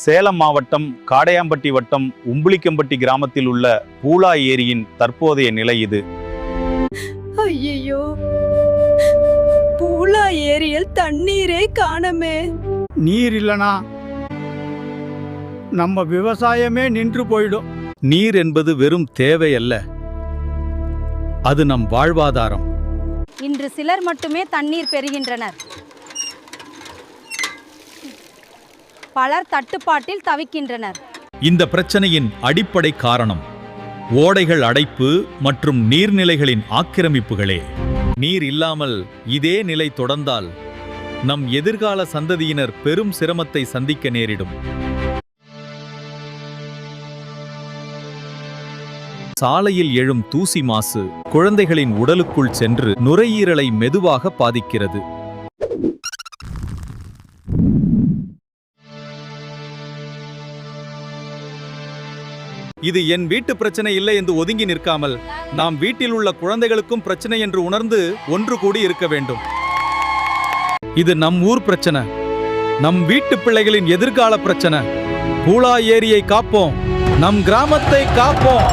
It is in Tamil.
சேலம் மாவட்டம் காடையாம்பட்டி வட்டம் உம்புளிக்கம்பட்டி கிராமத்தில் உள்ள பூலா ஏரியின் தற்போதைய நிலை இது. ஐயோ, பூலா ஏரியில் தண்ணீரே காணமே. நீர் இல்லனா நம்ம விவசாயமே நின்று போயிடும். நீர் என்பது வெறும் தேவை அல்ல, அது நம் வாழ்வாதாரம். இன்று சிலர் மட்டுமே தண்ணீர் பெறுகின்றனர். பலர் தட்டுப்பாட்டில் தவிக்கின்றனர். இந்த பிரச்சனையின் அடிப்படை காரணம் ஓடைகள் அடைப்பு மற்றும் நீர்நிலைகளின் ஆக்கிரமிப்புகளே. நீர் இல்லாமல் இதே நிலை தொடர்ந்தால் நம் எதிர்கால சந்ததியினர் பெரும் சிரமத்தை சந்திக்க நேரிடும். சாலையில் எழும் தூசி மாசு குழந்தைகளின் உடலுக்குள் சென்று நுரையீரலை மெதுவாக பாதிக்கிறது. இது என் வீட்டு பிரச்சனை இல்லை என்று ஒதுங்கி நிற்காமல் நாம் வீட்டில் உள்ள குழந்தைகளுக்கும் பிரச்சனை என்று உணர்ந்து ஒன்று கூடி இருக்க வேண்டும். இது நம் ஊர் பிரச்சனை, நம் வீட்டு பிள்ளைகளின் எதிர்கால பிரச்சனை. பூலா ஏரியை காப்போம், நம் கிராமத்தை காப்போம்.